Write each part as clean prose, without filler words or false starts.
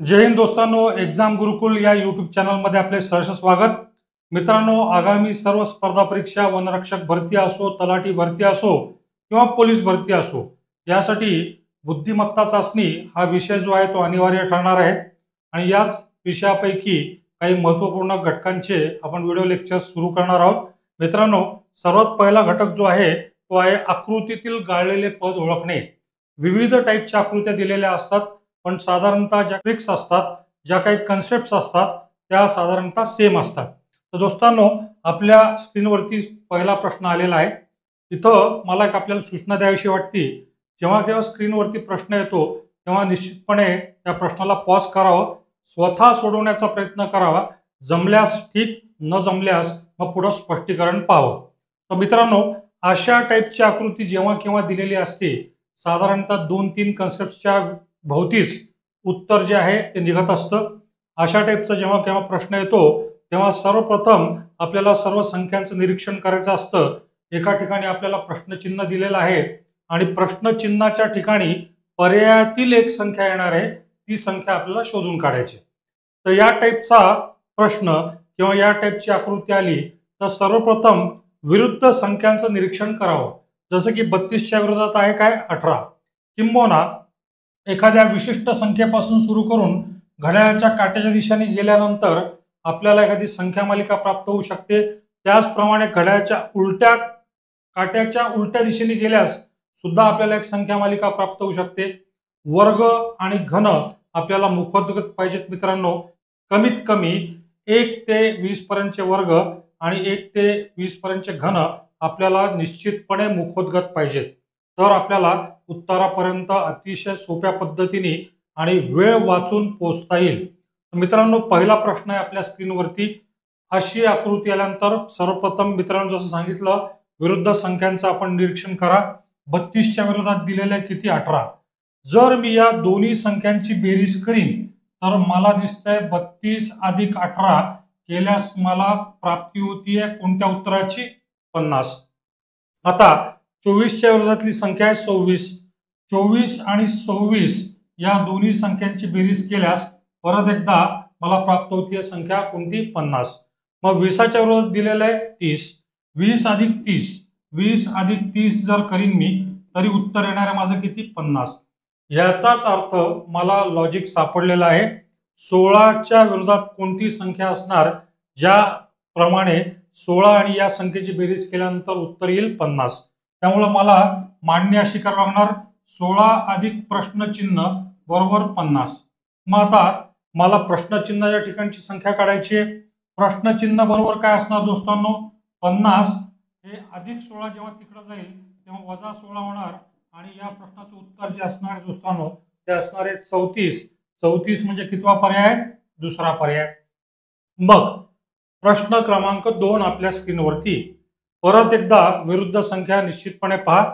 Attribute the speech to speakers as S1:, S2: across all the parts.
S1: जय Hind दोस्तांनो, exam गुरुकुल या YouTube चॅनलमध्ये आपले सहर्ष स्वागत. मित्रांनो, आगामी सर्व स्पर्धा परीक्षा, वनरक्षक भरती असो, तलाठी भरती असो किंवा पोलीस भरती असो, यासाठी बुद्धिमत्ता चाचणी हा विषय जो आहे तो अनिवार्य ठरणार आहे. आणि याच विषयापैकी काही महत्त्वपूर्ण घटकांचे आपण व्हिडिओ लेक्चर सुरू करणार आहोत. मित्रांनो, सर्वात पहिला घटक जो आहे तो आहे आकृतीतील गाळलेले पद ओळखणे. विविध टाईपच्या आकृत्या दिलेल्या असतात, पण साधारणतः ज्या ट्रिक्स असतात, ज्या काही कन्सेप्ट्स असतात, त्या साधारणतः सेम असतात. तर दोस्तांनो, आपल्या स्क्रीनवरती पहिला प्रश्न आलेला आहे. इथं मला एक आपल्याला सूचना द्यावीशी वाटते. जेव्हा केव्हा स्क्रीनवरती प्रश्न येतो तेव्हा निश्चितपणे त्या प्रश्नाला पॉज करावं, स्वतः सोडवण्याचा प्रयत्न करावा. जमल्यास ठीक, न जमल्यास मग पुढं स्पष्टीकरण पाहावं. तर मित्रांनो, अशा टाईपची आकृती जेव्हा केव्हा दिलेली असते, साधारणतः 2-3 कन्सेप्टच्या भोवतीच उत्तर जे आहे ते निघत असतं. अशा टाईपचा जेव्हा केव्हा प्रश्न येतो तेव्हा सर्वप्रथम आपल्याला सर्व संख्यांचं निरीक्षण करायचं असतं. एका ठिकाणी आपल्याला प्रश्नचिन्ह दिलेलं आहे आणि प्रश्नचिन्हाच्या ठिकाणी पर्यायातील एक संख्या येणार आहे, ती संख्या आपल्याला शोधून काढायची. तर या टाईपचा प्रश्न किंवा या टाईपची आकृती आली तर सर्वप्रथम विरुद्ध संख्यांचं निरीक्षण करावं. जसं की 32च्या विरोधात आहे काय, 18. किंबहुना एखाद्या विशिष्ट संख्येपासून सुरू करून घड्याळाच्या काट्याच्या दिशेने गेल्यानंतर आपल्याला एखादी संख्या मालिका प्राप्त होऊ शकते. त्याचप्रमाणे घड्याळाच्या काट्याच्या उलट्या दिशेने गेल्यास सुद्धा आपल्याला एक संख्या मालिका प्राप्त होऊ शकते. वर्ग आणि घन आपल्याला मुखोद्गत पाहिजेत मित्रांनो. कमीत कमी 1 ते 20 पर्यंतचे वर्ग आणि 1 ते 20 पर्यंतचे घन आपल्याला निश्चितपणे मुखोद्गत पाहिजेत. तर आपल्याला उत्तरापर्यंत अतिशय सोप्या पद्धतीने आणि वेळ वाचून पोहोचता येईल. मित्रांनो, पहिला प्रश्न आहे आपल्या स्क्रीनवरती. अशी आकृती आल्यानंतर सर्वप्रथम मित्रांनो, जसं सांगितलं, विरुद्ध संख्यांचं आपण निरीक्षण करा. 32च्या विरोधात दिलेल्या किती, 18. जर मी या दोन्ही संख्यांची बेरीज करीन तर मला दिसतंय 32 अधिक 18 केल्यास मला प्राप्ती होतीये कोणत्या उत्तराची, 50. आता 24च्या विरोधातली संख्या आहे 26. 24 आणि 26 या दोन्ही संख्यांची बेरीज केल्यास परत एकदा मला प्राप्त होतीये संख्या कोणती, 50. मग 20च्या विरोधात दिलेलं आहे 30. 20 अधिक 30, 20 अधिक 30 जर करीन मी तरी उत्तर येणार आहे माझं किती, 50. याचाच अर्थ मला लॉजिक सापडलेलं आहे. 16च्या विरोधात कोणती संख्या असणार ज्याप्रमाणे 16 आणि या संख्येची बेरीज केल्यानंतर उत्तर येईल 50. त्यामुळे मला मांडणी अशी करावी लागणार, 16 अधिक प्रश्नचिन्ह बरोबर 50. मग आता मला प्रश्नचिन्हाच्या ठिकाणची संख्या काढायची आहे. प्रश्नचिन्ह बरोबर काय असणार दोस्तांनो, 50 हे अधिक 16 जेव्हा तिकडे जाईल तेव्हा वजा 16 होणार आणि या प्रश्नाचं उत्तर जे असणार आहे दोस्तांनो ते असणार आहे 34. 34 म्हणजे कितवा पर्याय, दुसरा पर्याय. मग प्रश्न क्रमांक 2 आपल्या स्क्रीनवरती. परत एकदा विरुद्ध संख्या निश्चितपणे पहा.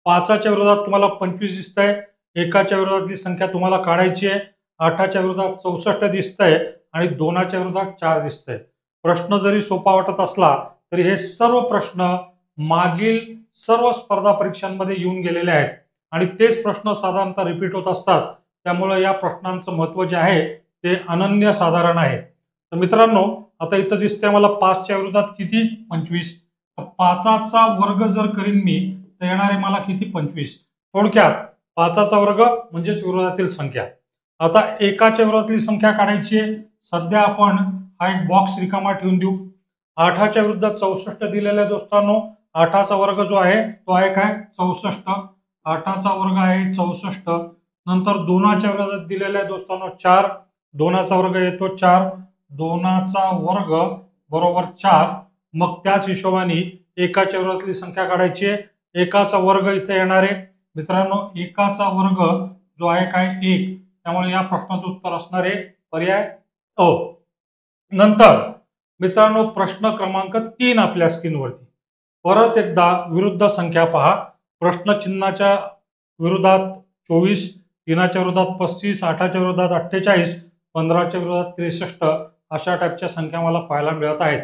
S1: 5च्या विरोधात तुम्हाला 25 दिसतंय. 1च्या विरोधातली संख्या तुम्हाला काढायची आहे. 8च्या विरोधात 64 दिसतंय आणि 2च्या विरोधात 4 दिसतंय. प्रश्न जरी सोपा वाटत असला तरी हे सर्व प्रश्न मागील सर्व स्पर्धा परीक्षांमध्ये येऊन गेलेले आहेत आणि तेच प्रश्न साधारणतः रिपीट होत असतात. त्यामुळे या प्रश्नांचं महत्त्व जे आहे ते अनन्यसाधारण आहे. तर मित्रांनो, आता इथं दिसतंय मला 5च्या विरोधात किती, 25. 5चा वर्ग जर करीन मी तर येणार आहे मला किती, 25. थोडक्यात 5चा वर्ग म्हणजेच विरोधातील संख्या. आता 1च्या विरोधातली संख्या काढायची आहे. सध्या आपण हा एक बॉक्स रिकामा ठेवून देऊ. 8च्या विरुद्ध 64 दिलेला आहे दोस्तांनो. 8चा वर्ग जो आहे तो आहे काय, 64. 8चा वर्ग आहे 64. नंतर 2च्या विरोधात दिलेला आहे दोस्तांनो 4. 2चा वर्ग येतो 4. 2चा वर्ग बरोबर 4. मग त्याच हिशोबाने 1च्या विरोधातली संख्या काढायची आहे. 1चा वर्ग इथे येणार आहे मित्रांनो. 1चा वर्ग जो आहे काय, 1. त्यामुळे या प्रश्नाचं उत्तर असणार आहे पर्याय अ. नंतर मित्रांनो, प्रश्न क्रमांक 3 आपल्या स्क्रीनवरती. परत एकदा विरुद्ध संख्या पहा. प्रश्नचिन्हाच्या विरोधात 24, 3च्या विरोधात 35, 8च्या विरोधात 48, 15च्या विरोधात 63 अशा टाईपच्या संख्या मला पाहायला मिळत आहेत.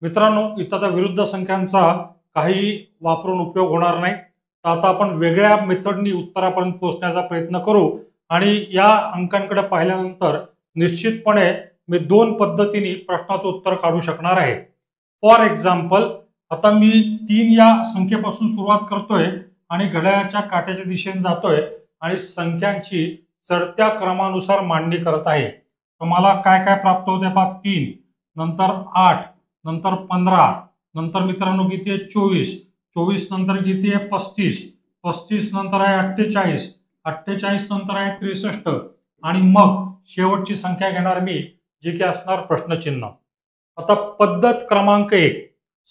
S1: मित्रांनो, इथं तर विरुद्ध संख्यांचा काही वापरून उपयोग होणार नाही. तर आता आपण वेगळ्या मेथडनी उत्तरापर्यंत पोहोचण्याचा प्रयत्न करू आणि या अंकांकडे पाहिल्यानंतर निश्चितपणे मी 2 पद्धतीने प्रश्नाचं उत्तर काढू शकणार आहे. फॉर एक्झाम्पल, आता मी 3 या संख्येपासून सुरुवात करतोय आणि घड्याळाच्या काट्याच्या दिशेने जातोय आणि संख्यांची चढत्या क्रमानुसार मांडणी करत आहे. तर मला काय काय प्राप्त होते पहा, 3, नंतर 8, नंतर 15, नंतर मित्रांनो किती आहे 24, 24 नंतर किती आहे 35, 35 नंतर आहे 48, 48 नंतर आहे 63 आणि मग शेवटची संख्या घेणार मी, जी की असणार प्रश्नचिन्ह. आता पद्धत क्रमांक 1,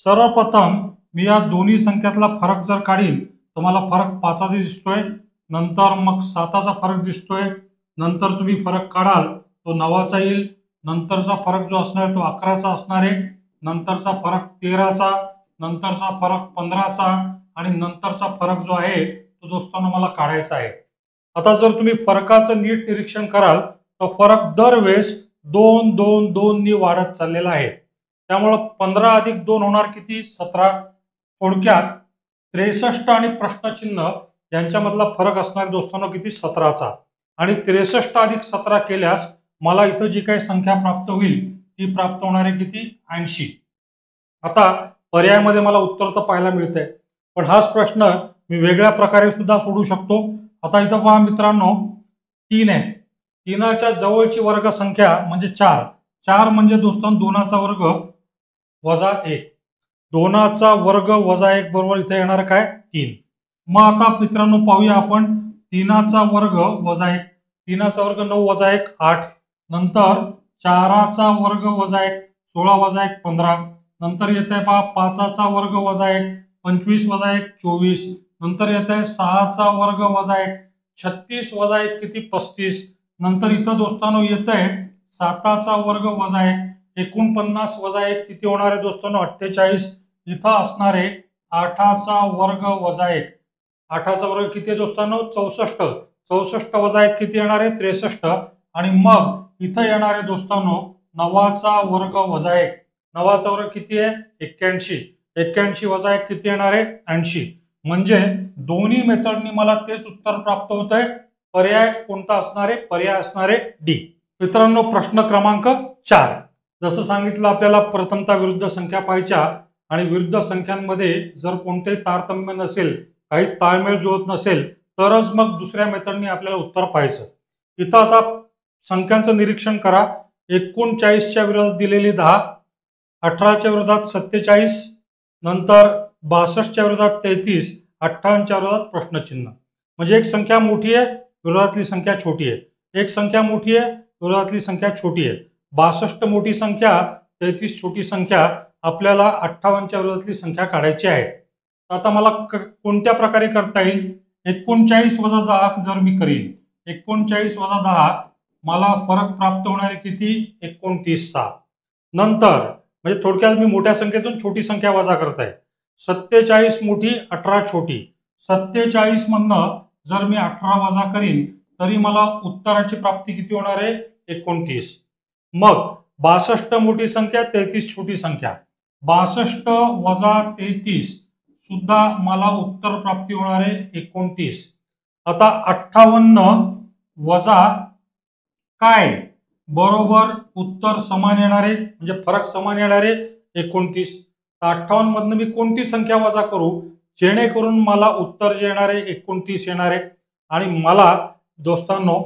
S1: सर्वप्रथम मी या दोन्ही संख्यातला फरक जर काढीन तर मला फरक 5चा दिसतोय, नंतर मग 7चा फरक दिसतोय, नंतर तुम्ही फरक काढाल तो 9चा येईल, नंतरचा फरक जो असणार तो 11चा असणार आहे, नंतरचा फरक 13चा, नंतरचा फरक 15चा आणि नंतरचा फरक जो आहे तो दोस्तांनो मला काढायचा आहे. आता जर तुम्ही फरकाचं नीट निरीक्षण कराल तर फरक दरवेळेस 2 2 2 नी वाढत चाललेला आहे. त्यामुळे 15 अधिक 2 होणार किती 17. थोडक्यात 63 आणि प्रश्नचिन्ह यांच्यामधला फरक असणार दोस्तांनो किती 17चा आणि 63 अधिक 17 केल्यास मला इथं जी काही संख्या प्राप्त होईल ती प्राप्त होणार आहे किती 80. आता पर्यायामध्ये मला उत्तर तर पाहायला मिळतंय, पण हाच प्रश्न मी वेगळ्या प्रकारे सुद्धा सोडू शकतो. आता इथं पहा मित्रांनो 3 आहे, 3च्या जवळची वर्ग संख्या म्हणजे 4, 4 म्हणजे दोस्तांनो 2चा वर्ग वजा 1, 2चा वर्ग वजा 1 बरोबर इथे येणार काय 3. मग आता मित्रांनो पाहूया आपण 3चा वर्ग वजा 1, 3चा वर्ग 9 वजा 1 8, नंतर 4चा वर्ग वजा 1 16 वजा 1 15, नंतर येत आहे पहा 5चा वर्ग वजा 1 25 वजा 1 24, नंतर येत आहे 6चा वर्ग वजा 1 36 वजा 1 किती 35, नंतर इथं दोस्तांनो येत आहे 7चा वर्ग वजा 1 49 वजा 1 किती होणार आहे दोस्तांनो 48, इथं असणार आहे 8चा वर्ग वजा 1, 8चा वर्ग किती आहे दोस्तांनो 64, 64 वजा 1 किती येणार आहे 63 आणि मग इथं येणार आहे दोस्तांनो 9चा वर्ग वजा 1, 9चा वर्ग किती आहे 81, 81 वजा 1 किती येणार आहे 80. म्हणजे दोन्ही मेथडनी मला तेच उत्तर प्राप्त होत आहे. पर्याय कोणता असणार आहे, पर्याय असणार आहे डी. मित्रांनो प्रश्न क्रमांक 4, जसं सांगितलं आपल्याला प्रथमतः विरुद्ध संख्या पाहायच्या आणि विरुद्ध संख्यांमध्ये जर कोणतेही तारतम्य नसेल, काही ताळमेळ जुळत नसेल तरच मग दुसऱ्या मेथडनी आपल्याला उत्तर पाहायचं. इथं आता संख्यांचं निरीक्षण करा. 39च्या विरोधात दिलेली 10, 18च्या विरोधात 47, नंतर 62च्या विरोधात 33, 58च्या विरोधात प्रश्नचिन्ह. म्हणजे एक संख्या मोठी आहे, विरोधातली संख्या छोटी आहे, एक संख्या मोठी आहे, विरोधातली संख्या छोटी आहे. 62 मोठी संख्या, 33 छोटी संख्या, आपल्याला 58च्या विरोधातली संख्या काढायची आहे. आता मला कोणत्या प्रकारे करता येईल, 39 वजा 10 जर मी करीन, 39 वजा 10 मला फरक प्राप्त होणार आहे किती 29चा. नंतर म्हणजे थोडक्यात मी मोठ्या संख्येतून छोटी संख्या वजा करत आहे. 47 मोठी 18 छोटी, 47 मधनं जर मी 18 वजा करीन तरी मला उत्तराची प्राप्ती किती होणार आहे 29. मग 62 मोठी संख्या 33 छोटी संख्या, 62 वजा 33 सुद्धा मला उत्तर प्राप्ती होणार आहे 29. आता 58 वजा काय बरोबर उत्तर समान येणार आहे, म्हणजे फरक समान येणार आहे 29. 58 मधनं मी कोणती संख्या वजा करू जेणेकरून मला उत्तर जे येणार आहे 29 येणार आहे. आणि मला दोस्तांनो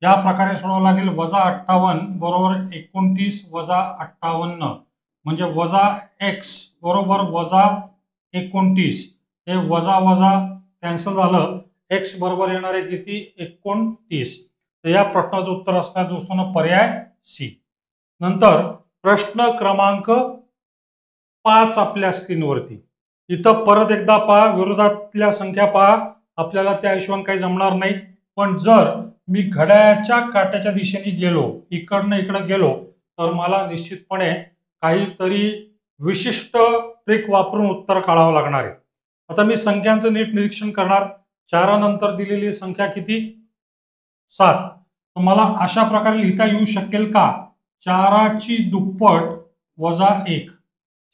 S1: या प्रकारे सोडवावं लागेल. वजा 58 बरोबर 29 वजा 58 म्हणजे वजा x बरोबर वजा 29. हे वजा वजा कॅन्सल झालं, x बरोबर येणार आहे किती 29. तर या प्रश्नाचं उत्तर असणार दोस्तांनो पर्याय सी. नंतर प्रश्न क्रमांक 5 आपल्या स्क्रीनवरती. इथं परत एकदा पहा, विरोधातल्या संख्या पहा, आपल्याला त्या हिशोबाने काही जमणार नाही. पण जर मी घड्याळाच्या काट्याच्या दिशेने गेलो, इकडनं इकडे गेलो तर मला निश्चितपणे काहीतरी विशिष्ट ट्रिक वापरून उत्तर काढावं लागणार आहे. आता मी संख्यांचं नीट निरीक्षण करणार. 4 नंतर दिलेली संख्या किती 7. तर मला अशा प्रकारे लिहिता येऊ शकेल का 4ची दुप्पट वजा 1,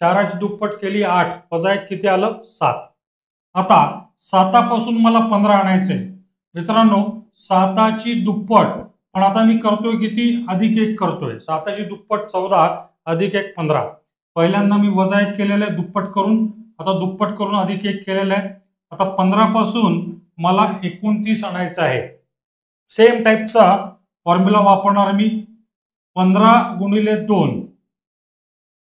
S1: 4ची दुप्पट केली 8 वजा 1 किती आलं 7. आता 7 पासून मला 15 आणायचंय. मित्रांनो 7ची दुप्पट, पण आता मी करतोय किती, +1 करतोय. 7ची दुप्पट 14 +1 15. पहिल्यांदा मी +1 केलेलं आहे दुप्पट करून, आता दुप्पट करून +1 केलेलं आहे. आता 15 पासून मला 29 आणायचं आहे. सेम टाईपचा फॉर्म्युला वापरणार मी. 15 × 2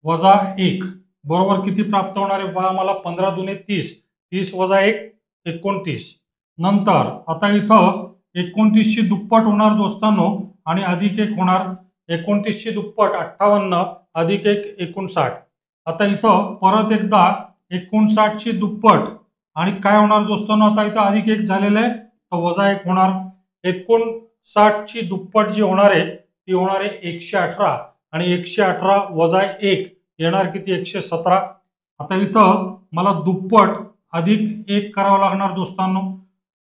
S1: - 1 बरोबर किती प्राप्त होणार आहे पहा मला. 15 × 2 = 30, 30 - 1 29. नंतर आता इथं 29 ची दुप्पट होणार दोस्तांनो आणि +1 होणार. 29 ची दुप्पट 58 +1 59. आता इथं परत एकदा 59 ची दुप्पट आणि काय होणार दोस्तांनो, आता इथं +1 झालेलं आहे तर +1 होणार. 59 ची दुप्पट जी होणार आहे ती होणार आहे 118 आणि 118 - 1 येणार किती, 117. आता इथं मला दुप्पट +1 करावं लागणार दोस्तांनो.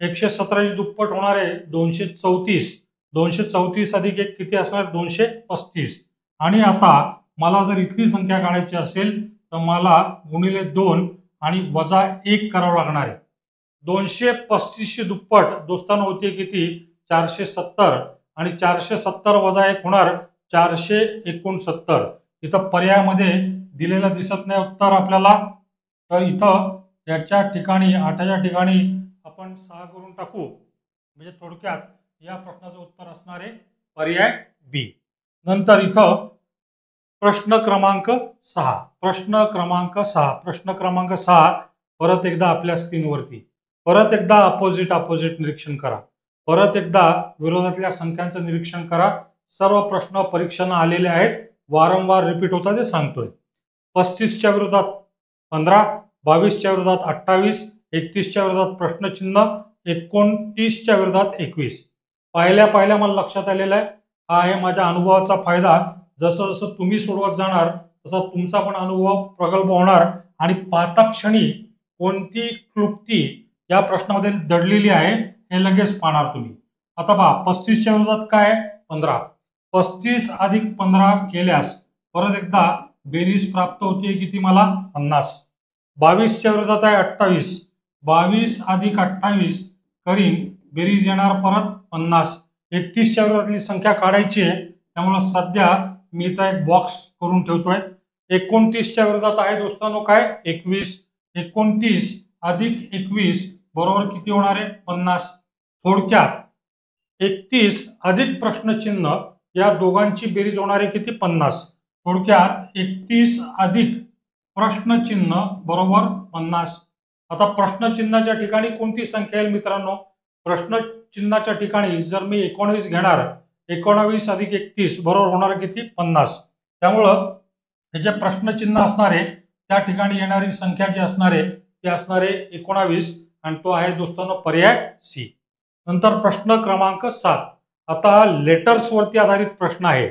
S1: 117 ची दुप्पट होणार आहे 234. 234 + 1 किती असणार, 235. आणि आता मला जर इथली संख्या काढायची असेल तर मला ×2 आणि -1 करावं लागणार आहे. 235 ची दुप्पट दोस्तांनो होती किती, 470 आणि 470 - 1 होणार 469. इथं पर्यायामध्ये दिलेलं दिसत नाही उत्तर आपल्याला, तर इथं याच्या ठिकाणी 8च्या ठिकाणी आपण 6 करून टाकू. म्हणजे थोडक्यात या प्रश्नाचं उत्तर असणार आहे पर्याय बी. नंतर इथं प्रश्न क्रमांक 6. प्रश्न क्रमांक 6. प्रश्न क्रमांक 6 परत एकदा आपल्या स्क्रीनवरती. परत एकदा अपोजिट निरीक्षण करा. परत एकदा विरोधातल्या संख्यांचं निरीक्षण करा. सर्व प्रश्न परीक्षेला आलेले आहेत, वारंवार रिपीट होतात ते सांगतोय. 35च्या विरोधात 15, 22च्या विरोधात 28, 31च्या विरोधात प्रश्नचिन्ह, 29च्या विरोधात 21. पाहिल्या मला लक्षात आलेलं आहे. हा आहे माझ्या अनुभवाचा फायदा. जसं जसं तुम्ही सोडवत जाणार तसा तुमचा पण अनुभव प्रगल्भ होणार आणि पाहता क्षणी कोणती क्लुप्ती या प्रश्नामध्ये दडलेली आहे हे लगेच पाहणार तुम्ही. आता पहा 35च्या विरोधात काय आहे, 15. 35 + 15 केल्यास परत एकदा बेरीज प्राप्त होते किती मला, 50. 22च्या विरोधात आहे 28. 22 + 28 करीन, बेरीज येणार परत 50. 31च्या विरोधातली संख्या काढायची आहे त्यामुळे सध्या मी इथं एक बॉक्स करून ठेवतोय. 29च्या विरोधात आहे दोस्तांनो काय, 21. 29 + 21 बरोबर किती होणार आहे, 50. थोडक्यात 31 + प्रश्नचिन्ह या दोघांची बेरीज होणार आहे किती, 50. थोडक्यात 31 + प्रश्नचिन्ह बरोबर 50. आता प्रश्नचिन्हाच्या ठिकाणी कोणती संख्या येईल मित्रांनो, प्रश्नचिन्हाच्या ठिकाणी जर मी 19 घेणार, 19 + 31 बरोबर होणार किती, 50. त्यामुळं हे जे प्रश्नचिन्ह असणार आहे त्या ठिकाणी येणारी संख्या जी असणार आहे ती असणार आहे 19 आणि तो आहे दोस्तांनो पर्याय सी. नंतर प्रश्न क्रमांक 7. आता लेटर्स वरती आधारित प्रश्न आहे.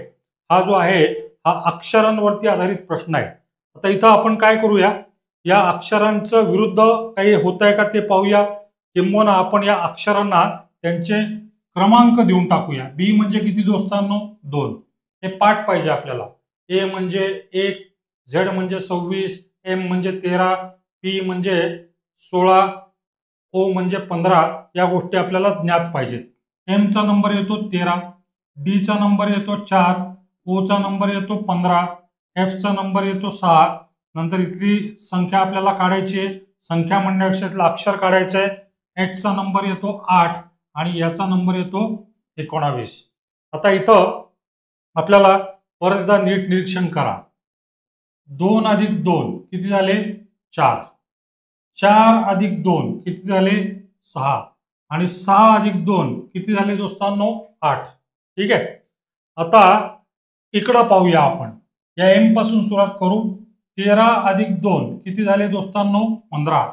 S1: हा जो आहे हा अक्षरांवरती आधारित प्रश्न आहे. आता इथं आपण काय करूया, या अक्षरांचं विरुद्ध काही होत आहे का ते पाहूया, किंबहुना आपण या अक्षरांना त्यांचे क्रमांक देऊन टाकूया. बी म्हणजे किती दोस्तांनो, 2. हे पाठ पाहिजे आपल्याला. ए म्हणजे 1, झेड म्हणजे 26, एम म्हणजे 13, पी म्हणजे 16, ओ म्हणजे 15. या गोष्टी आपल्याला ज्ञात पाहिजेत. एम चा नंबर येतो 13, डी चा नंबर येतो 4, ओ चा नंबर येतो 15, एफ चा नंबर येतो 6. नंतर इथली संख्या आपल्याला काढायची आहे, संख्या म्हणण्यापेक्षा अक्षर काढायचं आहे. एच चा नंबर येतो 8 आणि याचा नंबर येतो 19. आता इथं आपल्याला परत एकदा नीट निरीक्षण करा. 2 + 2 किती झाले, 4. 4 + 2 किती झाले, 6 आणि 6 + 2 किती झाले दोस्तांनो, 8. ठीक आहे. आता इकडं पाहूया आपण, या एम पासून सुरुवात करू. 13 + 2 किती झाले दोस्तांनो, 15.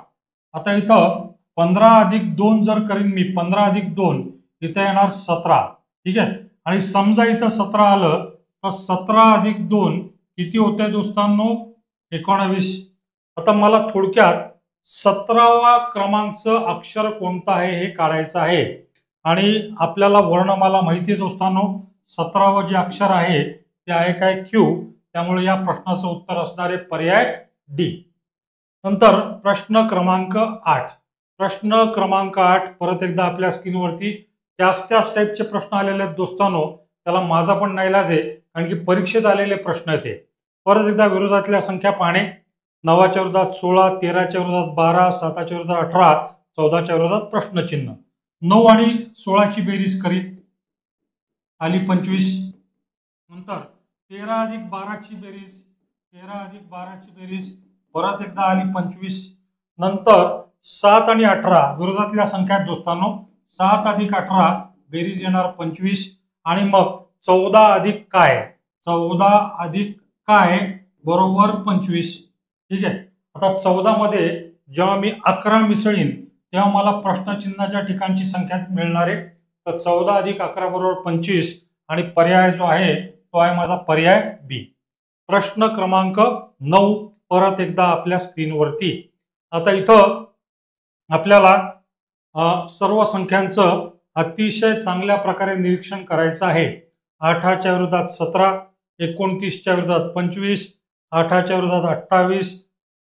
S1: आता इथं 15 + 2 जर करीन मी, 15 + 2 इथं येणार 17. ठीक आहे. आणि समजा इथं 17 आलं तर 17 + 2 किती होते दोस्तांनो, 19. आता मला थोडक्यात 17वा क्रमांकचं अक्षर कोणतं आहे हे काढायचं आहे आणि आपल्याला वर्णमाला माहिती आहे दोस्तांनो. 17वं जे अक्षर आहे ते आहे काय, क्यू. त्यामुळे या प्रश्नाचं उत्तर असणार आहे पर्याय डी. नंतर प्रश्न क्रमांक 8. प्रश्न क्रमांक 8 परत एकदा आपल्या स्क्रीनवरती. त्याच टाईपचे प्रश्न आलेले आहेत दोस्तांनो, त्याला माझा पण नाईलाज आहे, कारण की परीक्षेत आलेले प्रश्न आहेत हे. परत एकदा विरोधातल्या संख्या पाहणे. 9च्या विरोधात 16, 13च्या विरोधात 12, 7च्या विरोधात 18, 14च्या विरोधात प्रश्नचिन्ह. 9 आणि 16ची बेरीज करीत आली 25. नंतर 13 अधिक 12ची बेरीज, 13 अधिक 12ची बेरीज परत एकदा आली 25. नंतर 7 आणि 18 विरोधातल्या संख्या आहेत दोस्तांनो. 7 अधिक 18 बेरीज येणार 25. आणि मग 14 अधिक काय, 14 अधिक काय बरोबर 25. ठीक आहे. आता 14 मध्ये जेव्हा मी 11 मिसळीन तेव्हा मला प्रश्नचिन्हाच्या ठिकाणची संख्या मिळणार आहे. तर 14 अधिक 11 बरोबर 25 आणि पर्याय जो आहे तो आहे माझा पर्याय बी. प्रश्न क्रमांक 9 परत एकदा आपल्या स्क्रीनवरती. आता इथं आपल्याला सर्व संख्यांचं अतिशय चांगल्या प्रकारे निरीक्षण करायचं आहे. 8च्या विरोधात 17, 29च्या विरोधात 25, 8च्या विरोधात 28,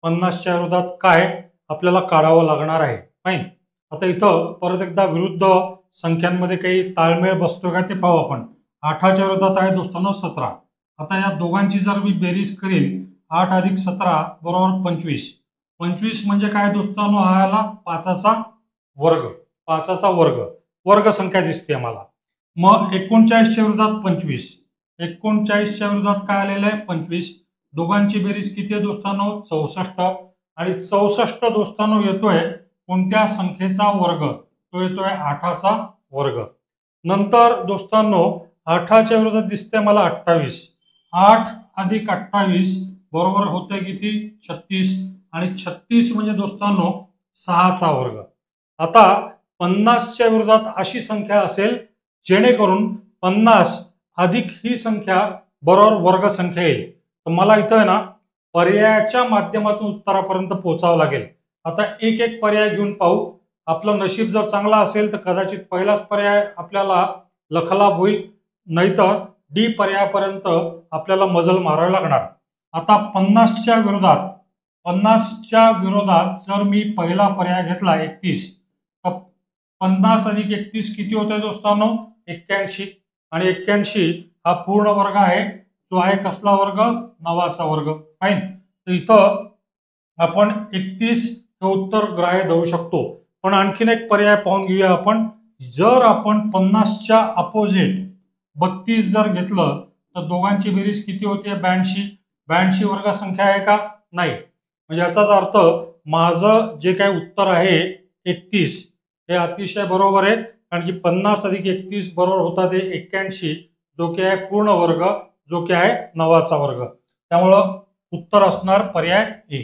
S1: 50च्या विरोधात काय आपल्याला काढावं लागणार आहे. फाईन. आता इथं परत एकदा विरुद्ध संख्यांमध्ये काही ताळमेळ बसतोय का ते पाहू आपण. 8च्या विरोधात आहे दोस्तांनो 17. आता या दोघांची जर मी बेरीज करीन 8 अधिक 17 बरोबर 25. 25 म्हणजे काय दोस्तांनो, हा आला 5चा वर्ग. 5चा वर्ग वर्ग संख्या दिसते मला. मग 39च्या विरोधात 25, 39च्या विरोधात काय आलेलं आहे 25. दोघांची बेरीज किती आहे दोस्तांनो 64. आणि 64 दोस्तांनो येतोय कोणत्या संख्येचा वर्ग, तो येतोय 8चा वर्ग. नंतर दोस्तांनो 8च्या विरोधात दिसते मला 28. 8 अधिक 28 बरोबर होतंय किती 36. आणि 36 म्हणजे दोस्तांनो 6चा वर्ग. आता 50च्या विरोधात अशी संख्या असेल जेणेकरून 50 अधिक ही संख्या बरोबर वर्ग संख्या येईल. तर मला इथं आहे ना पर्यायाच्या माध्यमातून उत्तरापर्यंत पोहोचावं लागेल. आता एक एक पर्याय घेऊन पाहू. आपलं नशीब जर चांगला असेल तर कदाचित पहिलाच पर्याय आपल्याला लखलाभ होईल, नाहीतर डी पर्यायापर्यंत आपल्याला मजल मारावी लागणार. आता 50च्या विरोधात जर मी पहिला पर्याय घेतला 31, तर 50 अधिक 31 किती होतंय दोस्तांनो 81. आणि 81 हा पूर्ण वर्ग आहे, जो आहे कसला वर्ग 9चा वर्ग. फाईन. तर इथं आपण 31 हे उत्तर ग्राह्य धरू शकतो. पण आणखीन एक पर्याय पाहून घेऊया आपण. जर आपण 50च्या अपोजिट 32 जर घेतलं तर दोघांची बेरीज किती होते 82. 82 वर्ग संख्या आहे का नाही. म्हणजे याचाच अर्थ माझं जे काही उत्तर आहे 31 हे अतिशय बरोबर आहे, कारण की 50 अधिक 31 बरोबर होता ते 81, जो की आहे पूर्ण वर्ग, जो की आहे 9चा वर्ग. त्यामुळं उत्तर असणार पर्याय ए.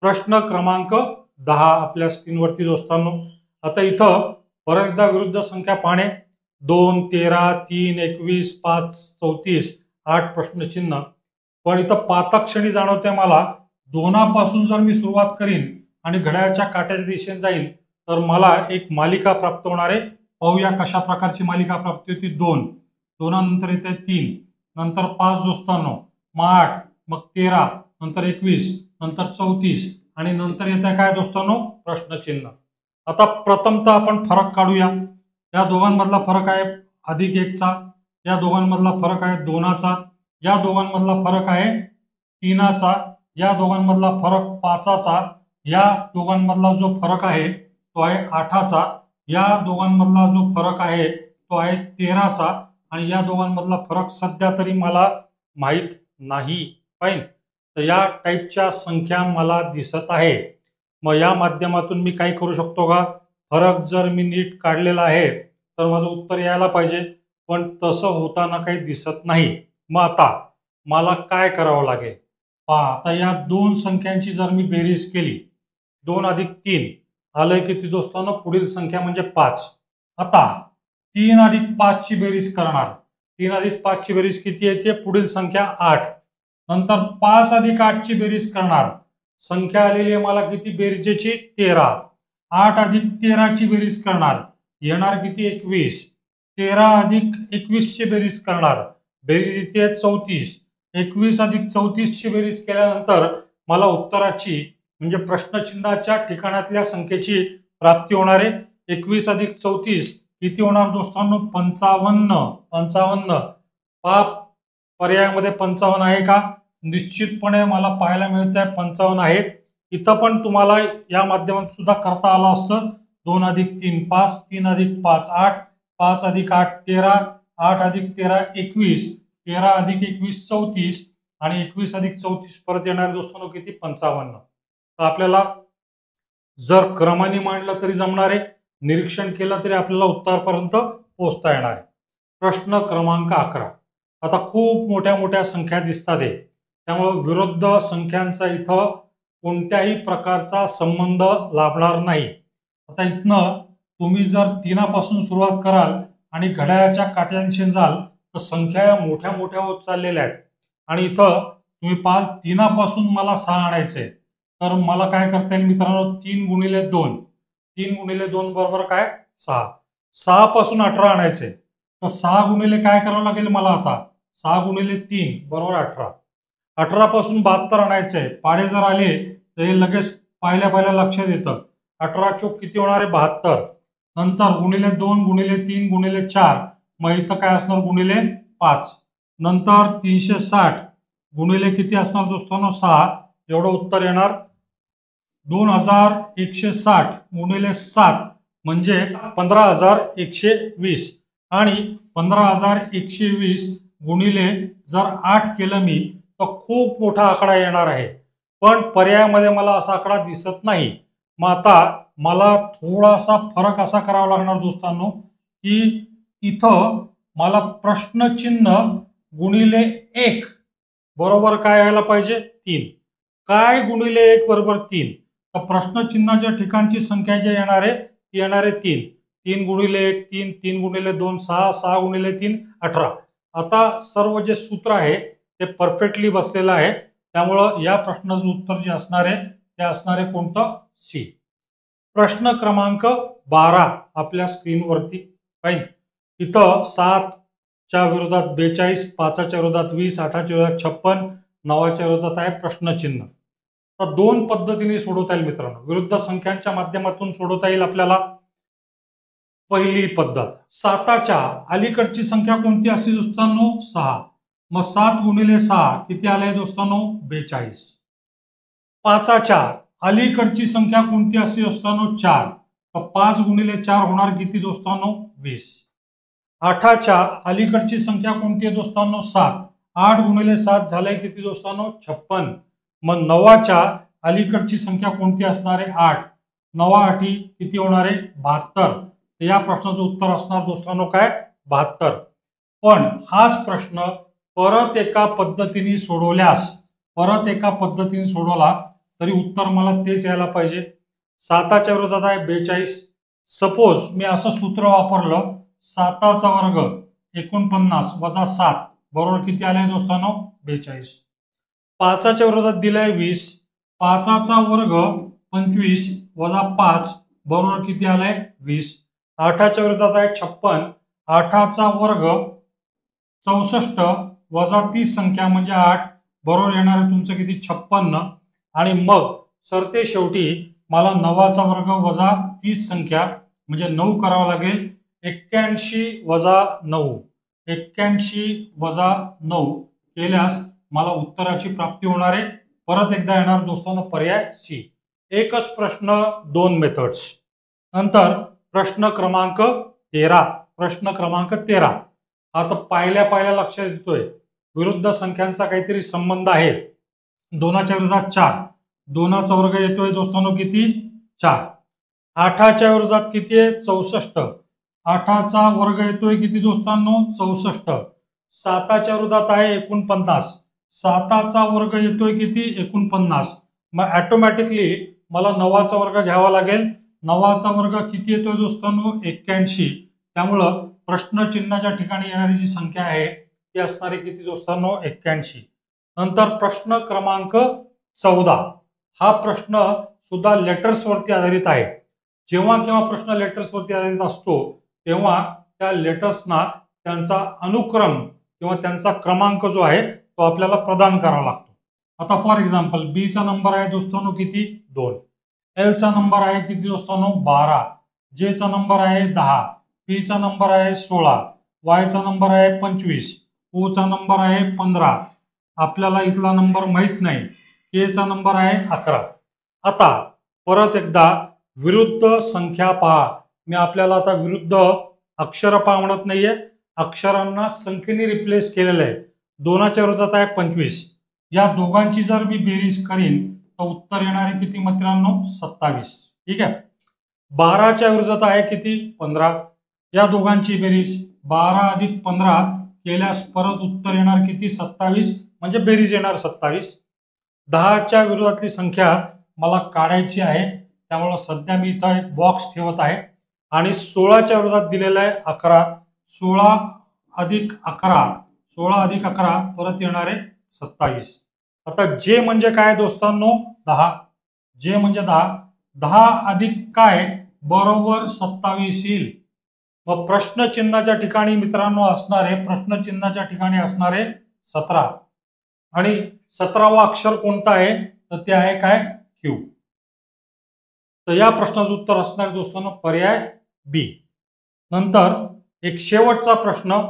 S1: प्रश्न क्रमांक 10 आपल्या स्क्रीनवरती दोस्तांनो. आता इथं परत एकदा विरुद्ध संख्या पाहणे. 2, 13, 3, 21, 5, 34, 8 प्रश्नचिन्ह. पण इथं पाताक्षणी जाणवते मला 2पासून जर मी सुरुवात करीन आणि घड्याळाच्या काट्याच्या दिशेने जाईल तर मला एक मालिका प्राप्त होणार आहे. पाहूया कशा प्रकारची मालिका प्राप्त होती. 2, 2 नंतर येते 3, नंतर 5 दोस्तांनो, मग 8, मग 13, नंतर 21, नंतर 34 आणि नंतर येते काय दोस्तांनो प्रश्नचिन्ह. आता प्रथमतः आपण फरक काढूया. या दोघांमधला फरक आहे अधिक 1चा, या दोघांमधला फरक आहे 2चा, या दोघांमधला फरक आहे 3चा, या दोघांमधला फरक 5चा, या दोघांमधला जो फरक आहे तो आहे 8चा, या दोघांमधला जो फरक आहे तो आहे 13चा आणि या दोघांमधला फरक सध्या तरी मला माहीत नाही. फाईन. तर या टाईपच्या संख्या मला दिसत आहे. मग या माध्यमातून मी काय करू शकतो का, फरक जर मी नीट काढलेला आहे तर माझं उत्तर यायला पाहिजे, पण तसं होताना काही दिसत नाही. मग आता मला काय करावं लागेल पहा. आता या दोन संख्यांची जर मी बेरीज केली 2 अधिक 3 आलंय किती दोस्तांनो पुढील संख्या म्हणजे 5. आता 3 अधिक 5 ची बेरीज करणार. 3 अधिक 5 ची बेरीज किती येते पुढील संख्या 8. नंतर 5 अधिक 8 ची बेरीज करणार. संख्या आलेली आहे मला किती बेरजेची 13. 8 अधिक 13 ची बेरीज करणार, येणार किती 21. 13 अधिक 21 ची बेरीज करणार, बेरीज इथे 34. 21 अधिक 34 ची बेरीज केल्यानंतर मला उत्तराची म्हणजे प्रश्नचिन्हाच्या ठिकाणातल्या संख्येची प्राप्ती होणार आहे. 21 अधिक 34 किती होणार दोस्तांनो 55. पर्यायामध्ये 55 आहे का? निश्चितपणे मला पाहायला मिळत आहे 55 आहे. इथं पण तुम्हाला या माध्यमातून सुद्धा करता आलं असतं. 2 अधिक 3 5, 3 अधिक 5 8, 5 अधिक 8 13, 8 अधिक 13 21, 13 अधिक 21 34 आणि 21 अधिक 34 परत येणार दोस्तांनो किती 55. तर आपल्याला जर क्रमाने मांडलं तरी जमणार आहे, निरीक्षण केलं तरी आपल्याला उत्तरापर्यंत पोहोचता येणार आहे. प्रश्न क्रमांक 11. आता खूप मोठ्या मोठ्या संख्या दिसतात आहे, त्यामुळे विरुद्ध संख्यांचा इथं कोणत्याही प्रकारचा संबंध लाभणार नाही. आता इथनं तुम्ही जर 3 पासून सुरुवात कराल आणि घड्याळाच्या काट्या दिशेने जाल तर संख्या या मोठ्या मोठ्या होत चाललेल्या आहेत. आणि इथं तुम्ही पाहाल 3 पासून मला 6 आणायचंय, तर मला काय करता येईल मित्रांनो 3 गुणिले 2, 3 गुणिले 2 बरोबर काय 6. 6 पासून 18 आणायचे, तर 6 गुणिले काय करावं लागेल मला आता 6 गुणिले 3 बरोबर 18. 18 पासून 72 आणायचंय. पाढे जर आले तर हे लगेच पाहिल्या लक्षात येतं. 18 चोक किती होणार आहे 72. नंतर गुणिले 2 गुणिले 3 गुणिले 4, मग इथं काय असणार गुणिले 5. नंतर 360 गुणिले किती असणार दोस्तांनो 6, एवढं उत्तर येणार. 2160 गुणिले 7 म्हणजे 15120 आणि 15120 गुणिले जर 8 केलं मी तर खूप मोठा आकडा येणार आहे. पण पर्यायामध्ये मला असा आकडा दिसत नाही. मग आता मला थोडासा फरक असा करावा लागणार दोस्तांनो की इथं मला प्रश्नचिन्ह गुणिले 1 बरोबर काय यायला पाहिजे 3. काय गुणिले 1 बरोबर 3, तर प्रश्नचिन्हाच्या ठिकाणची संख्या जी येणार आहे ती येणार आहे 3. 3 गुणिले 1 3, 3 गुणिले 2 6, 6 गुणिले 3 18. आता सर्व जे सूत्र आहे ते परफेक्टली बसलेलं आहे, त्यामुळं या प्रश्नाचं उत्तर जे असणार आहे ते असणार आहे कोणतं सी. प्रश्न क्रमांक 12 आपल्या स्क्रीनवरती पाहिजे. इथं 7 च्या विरोधात 42, 5 च्या विरोधात 20, 8 च्या विरोधात 56, 9 च्या विरोधात आहे प्रश्नचिन्ह. तर 2 पद्धतीने सोडवता येईल मित्रांनो. विरुद्ध संख्यांच्या माध्यमातून सोडवता येईल आपल्याला. पहिली पद्धत, 7च्या अलीकडची संख्या कोणती असते दोस्तांनो 6. मग 7 गुणिले 6 किती आले दोस्तांनो 42. 5च्या अलीकडची संख्या कोणती असते दोस्तांनो 4, तर 5 गुणिले 4 होणार किती दोस्तांनो 20. 8च्या अलीकडची संख्या कोणती आहे दोस्तांनो 7, 8 गुणिले 7 झाले किती दोस्तांनो 56. मग 9च्या अलीकडची संख्या कोणती असणार आहे 8, 9 8 किती होणार आहे 72. या प्रश्नाचं उत्तर असणार दोस्तांनो काय 72. पण हाच प्रश्न परत एका पद्धतीने सोडवला तरी उत्तर मला तेच यायला पाहिजे. 7च्या विरोधात आहे 42. सपोज मी असं सूत्र वापरलं 7चा वर्ग 49 वजा 7 बरोबर किती आले दोस्तांनो 42. 5च्या विरोधात दिलाय 20, 5चा वर्ग 25 वजा 5 बरोबर किती आलाय 20. 8च्या विरोधात आहे 56, 8चा वर्ग 64 वजा 30 संख्या म्हणजे 8 बरोबर येणार आहे तुमचं किती 56. आणि मग सरते शेवटी मला 9चा वर्ग वजा 30 संख्या म्हणजे 9 करावं लागेल. 81 वजा 9, 81 वजा 9 केल्यास मला उत्तराची प्राप्ती होणार आहे. परत एकदा येणार दोस्तांनो पर्याय सी. एकच प्रश्न 2 मेथड्स. नंतर प्रश्न क्रमांक 13. आता पाहिल्या लक्षात येतोय विरुद्ध संख्यांचा काहीतरी संबंध आहे. 2च्या विरोधात 4, 2चा वर्ग येतोय दोस्तांनो किती 4. 8च्या विरोधात किती आहे 64, 8चा वर्ग येतोय किती दोस्तांनो 64. 7च्या विरोधात आहे 49, 7चा वर्ग येतोय किती 49. मग ऑटोमॅटिकली मला 9चा वर्ग घ्यावा लागेल. 9चा वर्ग किती येतोय दोस्तांनो 81. त्यामुळं प्रश्नचिन्हाच्या ठिकाणी येणारी जी संख्या आहे ती असणार आहे किती दोस्तांनो 81. नंतर प्रश्न क्रमांक 14. हा प्रश्न सुद्धा लेटर्सवरती आधारित आहे. जेव्हा केव्हा प्रश्न लेटर्सवरती आधारित असतो तेव्हा त्या लेटर्सना त्यांचा अनुक्रम किंवा त्यांचा क्रमांक जो आहे तो आपल्याला प्रदान करावा लागतो. आता फॉर एक्झाम्पल बी चा नंबर आहे दोस्तांनो किती 2, एल चा नंबर आहे किती दोस्तांनो 12, जे चा नंबर आहे 10, पीचा नंबर आहे 16, वायचा नंबर आहे 25, ओचा नंबर आहे 15, आपल्याला इथला नंबर माहित नाही, केचा नंबर आहे 11. आता परत एकदा विरुद्ध संख्या पहा. मी आपल्याला आता विरुद्ध अक्षर पहा म्हणत नाहीये, अक्षरांना संख्येने रिप्लेस केलेलं आहे. 2च्या विरोधात आहे 25. या दोघांची जर मी बेरीज करीन तर उत्तर येणार आहे किती मित्रांनो? 27. ठीक आहे. 12च्या विरोधात आहे किती? 15. या दोघांची बेरीज 12 अधिक 15 केल्यास परत उत्तर येणार किती? 27. म्हणजे बेरीज येणार 27. 10च्या विरोधातली संख्या मला काढायची आहे, त्यामुळे सध्या मी इथं एक बॉक्स ठेवत आहे. आणि 16च्या विरोधात दिलेला आहे 11. 16 अधिक 11 परत येणार आहे 27. आता जे म्हणजे काय दोस्तांनो? 10. जे म्हणजे 10. 10 अधिक काय? बरोबर 27 येईल. मग प्रश्नचिन्हाच्या ठिकाणी मित्रांनो असणारे, प्रश्नचिन्हाच्या ठिकाणी असणारे 17. आणि 17वा अक्षर कोणता आहे? तर ते आहे काय? क्यू. तर या प्रश्नाचं उत्तर असणार दोस्तांनो पर्याय बी. नंतर एक शेवटचा प्रश्न,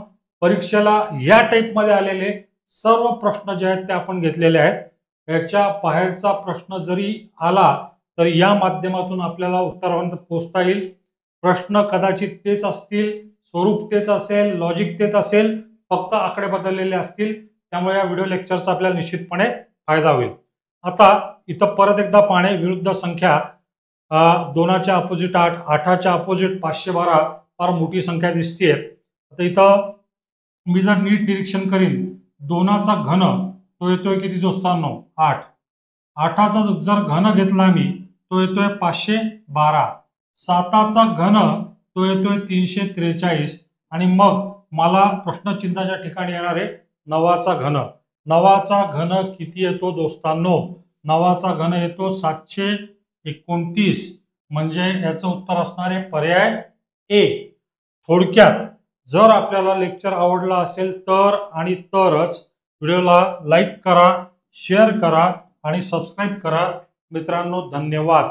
S1: परीक्षेला या टाईपमध्ये आलेले सर्व प्रश्न जे आहेत ते आपण घेतलेले आहेत. याच्या बाहेरचा प्रश्न जरी आला तरी या माध्यमातून आपल्याला उत्तरापर्यंत पोहोचता येईल. प्रश्न कदाचित तेच असतील, स्वरूप तेच असेल, लॉजिक तेच असेल, फक्त आकडे बदललेले असतील. त्यामुळे या व्हिडिओ लेक्चरचा आपल्याला निश्चितपणे फायदा होईल. आता इथं परत एकदा पाहणे, विरुद्ध संख्या 2च्या अपोजिट 8, 8च्या अपोजिट 512 फार मोठी संख्या दिसते. आता इथं मी जर नीट निरीक्षण करीन, 2चा घन तो येतोय किती दोस्तांनो? 8. 8चा जर घन घेतला मी तो येतोय 512. 7चा घन तो येतोय 343. आणि मग मला प्रश्नचिन्हाच्या ठिकाणी येणार आहे 9चा घन. 9चा घन किती येतो दोस्तांनो? 9चा घन येतो 729. म्हणजे याचं उत्तर असणार आहे पर्याय ए. थोडक्यात जर आपल्याला लेक्चर आवडला असेल तर आणि तरच व्हिडिओला लाईक करा, शेअर करा आणि सबस्क्राईब करा. मित्रांनो धन्यवाद.